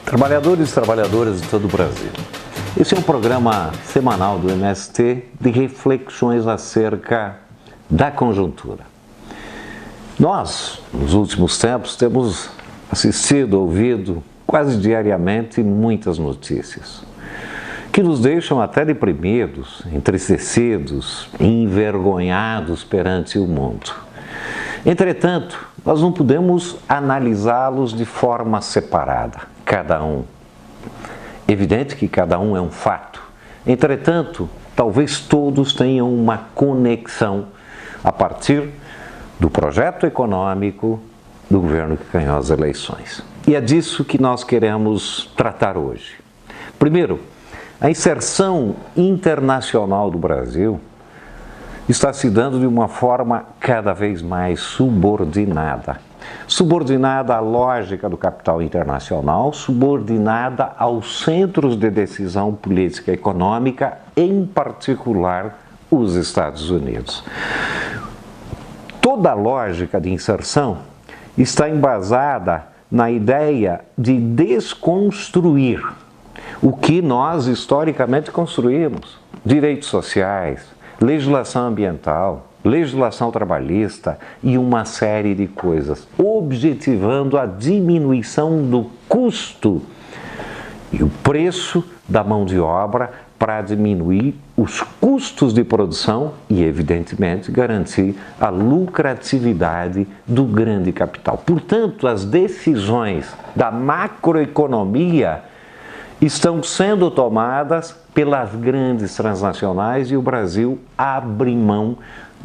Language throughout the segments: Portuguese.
Trabalhadores e trabalhadoras de todo o Brasil. Esse é um programa semanal do MST de reflexões acerca da conjuntura. Nós, nos últimos tempos, temos assistido, ouvido quase diariamente muitas notícias que nos deixam até deprimidos, entristecidos, envergonhados perante o mundo. Entretanto, nós não podemos analisá-los de forma separada, cada um. Evidente que cada um é um fato. Entretanto, talvez todos tenham uma conexão a partir do projeto econômico do governo que ganhou as eleições. E é disso que nós queremos tratar hoje. Primeiro, a inserção internacional do Brasil está se dando de uma forma cada vez mais subordinada. Subordinada à lógica do capital internacional, subordinada aos centros de decisão política e econômica, em particular os Estados Unidos. Toda a lógica de inserção está embasada na ideia de desconstruir o que nós historicamente construímos: direitos sociais, legislação ambiental, legislação trabalhista e uma série de coisas, objetivando a diminuição do custo e o preço da mão de obra para diminuir os custos de produção e, evidentemente, garantir a lucratividade do grande capital. Portanto, as decisões da macroeconomia estão sendo tomadas pelas grandes transnacionais e o Brasil abre mão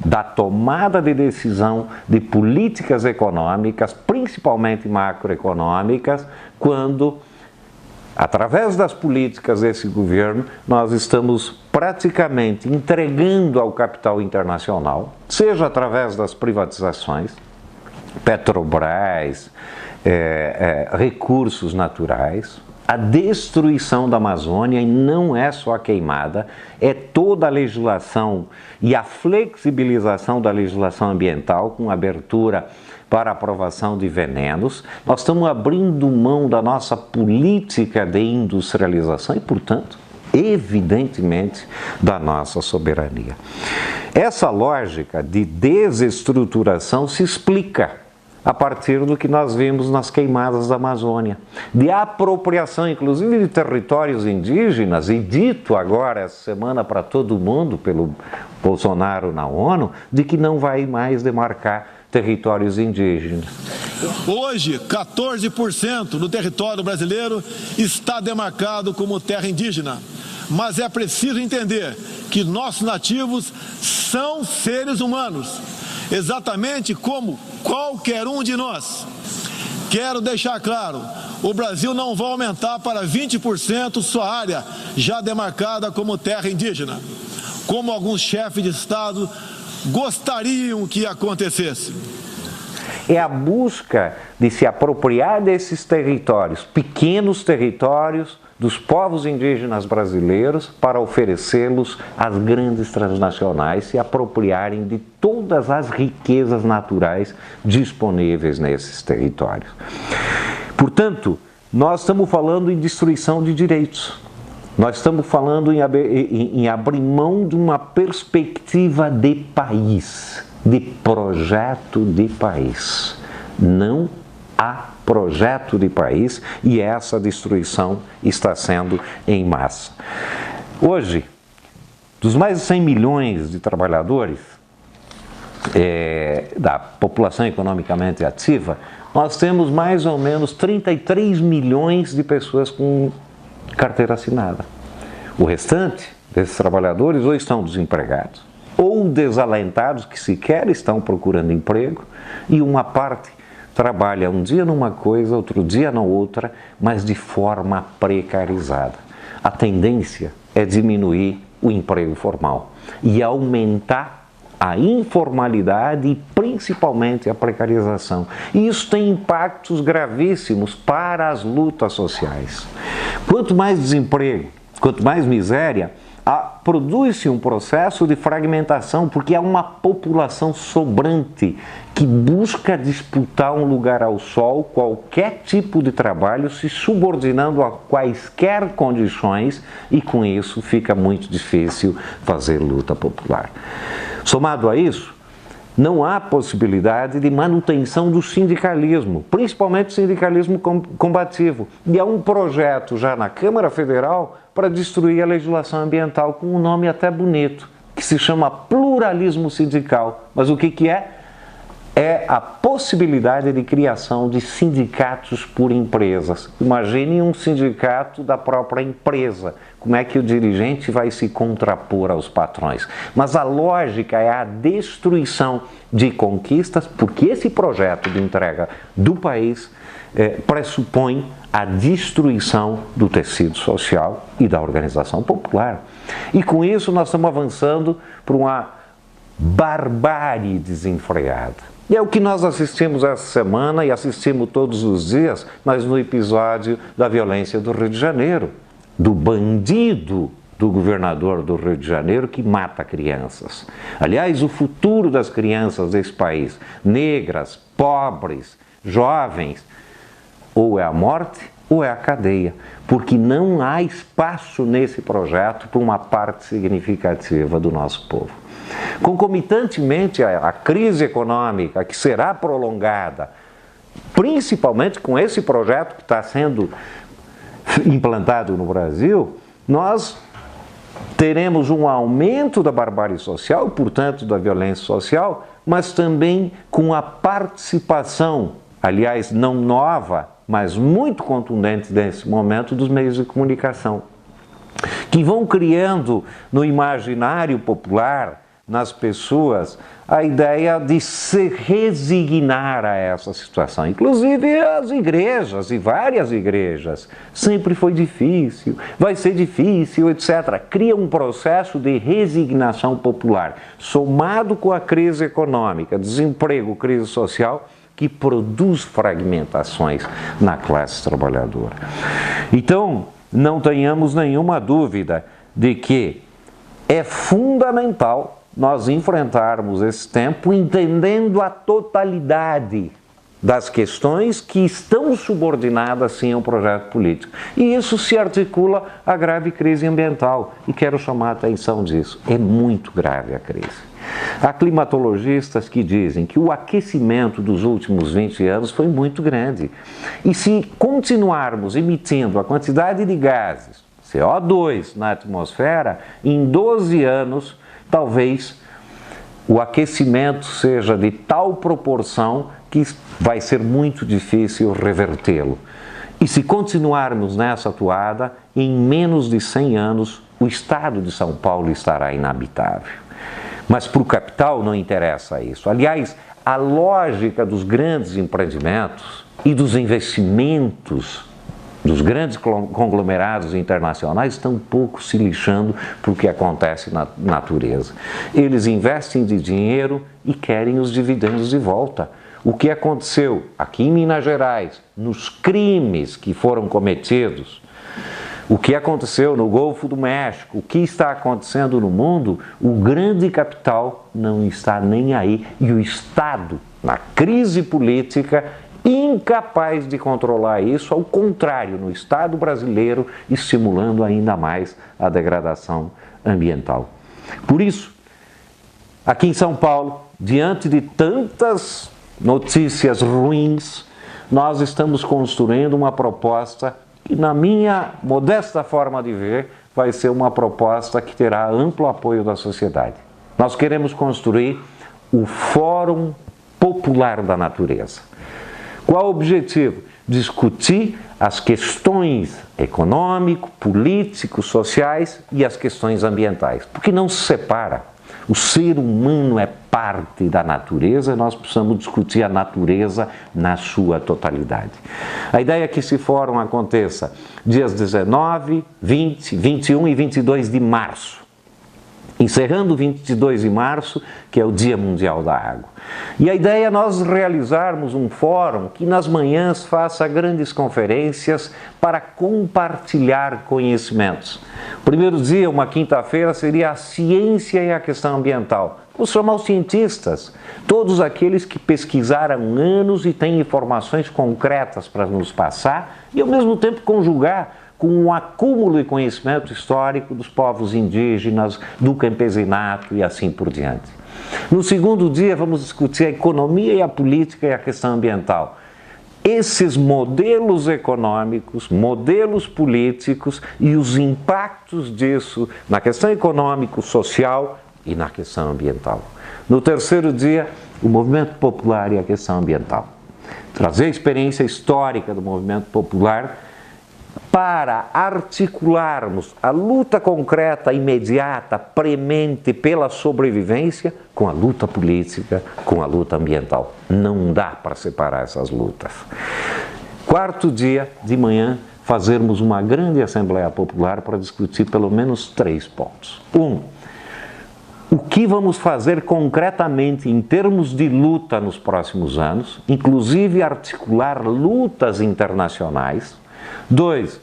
da tomada de decisão de políticas econômicas, principalmente macroeconômicas, quando, através das políticas desse governo, nós estamos praticamente entregando ao capital internacional, seja através das privatizações, Petrobras, recursos naturais, a destruição da Amazônia, e não é só a queimada, é toda a legislação e a flexibilização da legislação ambiental com abertura para aprovação de venenos. Nós estamos abrindo mão da nossa política de industrialização e, portanto, evidentemente, da nossa soberania. Essa lógica de desestruturação se explica a partir do que nós vimos nas queimadas da Amazônia, de apropriação, inclusive, de territórios indígenas, e dito agora, essa semana, para todo mundo, pelo Bolsonaro na ONU, de que não vai mais demarcar territórios indígenas. Hoje, 14% do território brasileiro está demarcado como terra indígena, mas é preciso entender que nossos nativos são seres humanos, exatamente como qualquer um de nós. Quero deixar claro, o Brasil não vai aumentar para 20% sua área já demarcada como terra indígena, como alguns chefes de Estado gostariam que acontecesse. É a busca de se apropriar desses territórios, pequenos territórios, dos povos indígenas brasileiros, para oferecê-los às grandes transnacionais se apropriarem de todas as riquezas naturais disponíveis nesses territórios. Portanto, nós estamos falando em destruição de direitos. Nós estamos falando em abrir mão de uma perspectiva de país, de projeto de país. Não há projeto de país e essa destruição está sendo em massa. Hoje, dos mais de 100 milhões de trabalhadores da população economicamente ativa, nós temos mais ou menos 33 milhões de pessoas com carteira assinada. O restante desses trabalhadores ou estão desempregados ou desalentados, que sequer estão procurando emprego, e uma parte trabalha um dia numa coisa, outro dia na outra, mas de forma precarizada. A tendência é diminuir o emprego formal e aumentar a informalidade e principalmente a precarização. E isso tem impactos gravíssimos para as lutas sociais. Quanto mais desemprego, quanto mais miséria, produz-se um processo de fragmentação, porque há uma população sobrante que busca disputar um lugar ao sol, qualquer tipo de trabalho, se subordinando a quaisquer condições, e com isso fica muito difícil fazer luta popular. Somado a isso, não há possibilidade de manutenção do sindicalismo, principalmente o sindicalismo combativo. E há um projeto já na Câmara Federal para destruir a legislação ambiental com um nome até bonito, que se chama pluralismo sindical. Mas o que é? É a possibilidade de criação de sindicatos por empresas. Imagine um sindicato da própria empresa. Como é que o dirigente vai se contrapor aos patrões? Mas a lógica é a destruição de conquistas, porque esse projeto de entrega do país pressupõe a destruição do tecido social e da organização popular. E com isso nós estamos avançando para uma barbárie desenfreada. E é o que nós assistimos essa semana e assistimos todos os dias, mas no episódio da violência do Rio de Janeiro, do bandido do governador do Rio de Janeiro que mata crianças. Aliás, o futuro das crianças desse país, negras, pobres, jovens, ou é a morte ou é a cadeia, porque não há espaço nesse projeto para uma parte significativa do nosso povo. Concomitantemente à crise econômica que será prolongada, principalmente com esse projeto que está sendo implantado no Brasil, nós teremos um aumento da barbárie social, portanto da violência social, mas também com a participação, aliás, não nova, mas muito contundente nesse momento, dos meios de comunicação, que vão criando no imaginário popular, nas pessoas, a ideia de se resignar a essa situação. Inclusive as igrejas, e várias igrejas, sempre foi difícil, vai ser difícil, etc. Cria um processo de resignação popular, somado com a crise econômica, desemprego, crise social, que produz fragmentações na classe trabalhadora. Então, não tenhamos nenhuma dúvida de que é fundamental nós enfrentarmos esse tempo entendendo a totalidade das questões que estão subordinadas, sim, ao projeto político. E isso se articula à grave crise ambiental. E quero chamar a atenção disso. É muito grave a crise. Há climatologistas que dizem que o aquecimento dos últimos 20 anos foi muito grande. E se continuarmos emitindo a quantidade de gases, CO2, na atmosfera, em 12 anos, talvez o aquecimento seja de tal proporção que vai ser muito difícil revertê-lo. E se continuarmos nessa toada, em menos de 100 anos, o estado de São Paulo estará inabitável. Mas para o capital não interessa isso. Aliás, a lógica dos grandes empreendimentos e dos investimentos dos grandes conglomerados internacionais estão um pouco se lixando para o que acontece na natureza. Eles investem de dinheiro e querem os dividendos de volta. O que aconteceu aqui em Minas Gerais, nos crimes que foram cometidos, o que aconteceu no Golfo do México, o que está acontecendo no mundo, o grande capital não está nem aí. E o Estado, na crise política, incapaz de controlar isso, ao contrário, no Estado brasileiro, estimulando ainda mais a degradação ambiental. Por isso, aqui em São Paulo, diante de tantas notícias ruins, nós estamos construindo uma proposta que, na minha modesta forma de ver, vai ser uma proposta que terá amplo apoio da sociedade. Nós queremos construir o Fórum Popular da Natureza. Qual o objetivo? Discutir as questões econômico, político, sociais e as questões ambientais, porque não se separa. O ser humano é parte da natureza e nós precisamos discutir a natureza na sua totalidade. A ideia é que esse fórum aconteça dias 19, 20, 21 e 22 de março, encerrando 22 de março, que é o Dia Mundial da Água. E a ideia é nós realizarmos um fórum que nas manhãs faça grandes conferências para compartilhar conhecimentos. O primeiro dia, uma quinta-feira, seria a ciência e a questão ambiental. Vamos chamar os cientistas, todos aqueles que pesquisaram anos e têm informações concretas para nos passar e ao mesmo tempo conjugar com um acúmulo de conhecimento histórico dos povos indígenas, do campesinato e assim por diante. No segundo dia, vamos discutir a economia e a política e a questão ambiental. Esses modelos econômicos, modelos políticos e os impactos disso na questão econômico-social e na questão ambiental. No terceiro dia, o movimento popular e a questão ambiental. Trazer a experiência histórica do movimento popular para articularmos a luta concreta, imediata, premente pela sobrevivência com a luta política, com a luta ambiental. Não dá para separar essas lutas. Quarto dia, de manhã, fazermos uma grande Assembleia Popular para discutir pelo menos 3 pontos. O que vamos fazer concretamente em termos de luta nos próximos anos, inclusive articular lutas internacionais. 2,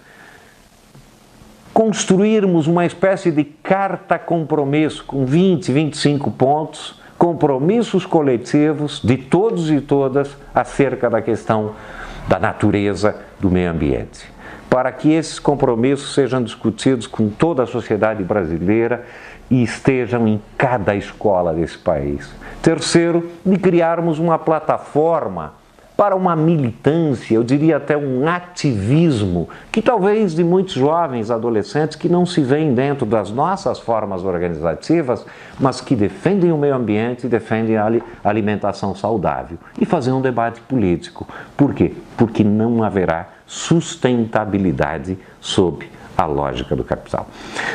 construirmos uma espécie de carta-compromisso com 20, 25 pontos, compromissos coletivos de todos e todas acerca da questão da natureza, do meio ambiente, para que esses compromissos sejam discutidos com toda a sociedade brasileira e estejam em cada escola desse país. Terceiro, de criarmos uma plataforma para uma militância, eu diria até um ativismo, que talvez de muitos jovens, adolescentes, que não se veem dentro das nossas formas organizativas, mas que defendem o meio ambiente e defendem a alimentação saudável. E fazer um debate político. Por quê? Porque não haverá sustentabilidade sob a lógica do capital.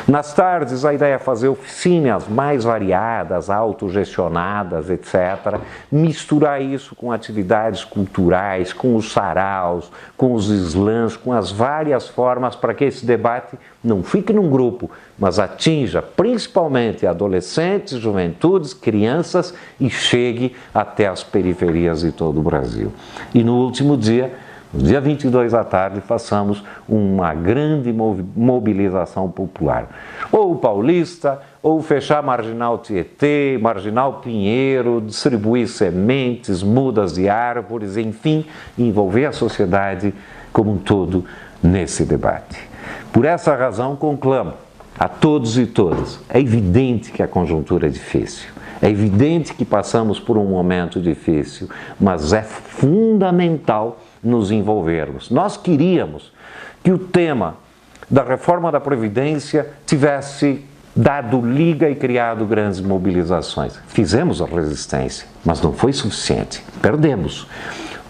Nas tardes, a ideia é fazer oficinas mais variadas, autogestionadas, etc. Misturar isso com atividades culturais, com os saraus, com os slams, com as várias formas para que esse debate não fique num grupo, mas atinja principalmente adolescentes, juventudes, crianças e chegue até as periferias de todo o Brasil. E no último dia, no dia 22 à tarde, façamos uma grande mobilização popular. Ou Paulista, ou fechar Marginal Tietê, Marginal Pinheiro, distribuir sementes, mudas de árvores, enfim, envolver a sociedade como um todo nesse debate. Por essa razão, conclamo a todos e todas, é evidente que a conjuntura é difícil. É evidente que passamos por um momento difícil, mas é fundamental nos envolvermos. Nós queríamos que o tema da reforma da Previdência tivesse dado liga e criado grandes mobilizações. Fizemos a resistência, mas não foi suficiente. Perdemos.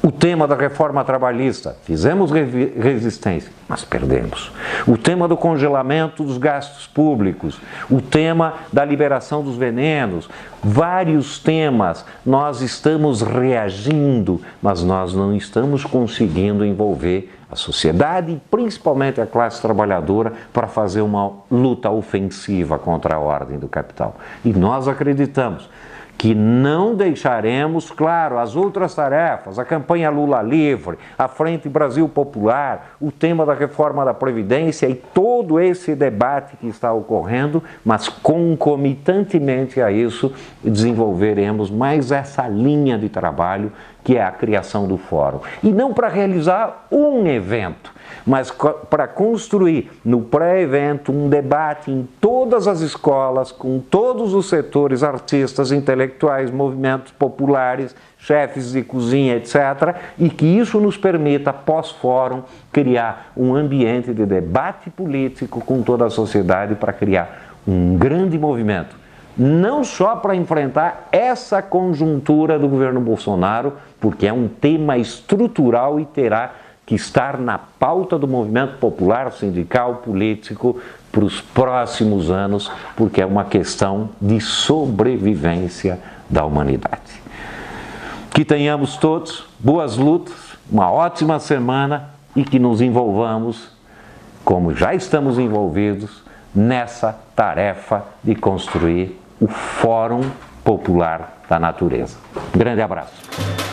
O tema da reforma trabalhista, fizemos resistência, mas perdemos. O tema do congelamento dos gastos públicos, o tema da liberação dos venenos, vários temas, nós estamos reagindo, mas nós não estamos conseguindo envolver a sociedade e principalmente a classe trabalhadora para fazer uma luta ofensiva contra a ordem do capital. E nós acreditamos que não deixaremos, claro, as outras tarefas, a campanha Lula Livre, a Frente Brasil Popular, o tema da reforma da Previdência e todo esse debate que está ocorrendo, mas concomitantemente a isso desenvolveremos mais essa linha de trabalho que é a criação do fórum. E não para realizar um evento, mas para construir no pré-evento um debate em todas as escolas, com todos os setores, artistas, intelectuais, movimentos populares, chefes de cozinha, etc., e que isso nos permita, pós-fórum, criar um ambiente de debate político com toda a sociedade para criar um grande movimento. Não só para enfrentar essa conjuntura do governo Bolsonaro, porque é um tema estrutural e terá que estar na pauta do movimento popular, sindical, político, para os próximos anos, porque é uma questão de sobrevivência da humanidade. Que tenhamos todos boas lutas, uma ótima semana e que nos envolvamos, como já estamos envolvidos, nessa tarefa de construir o Fórum Popular da Natureza. Grande abraço.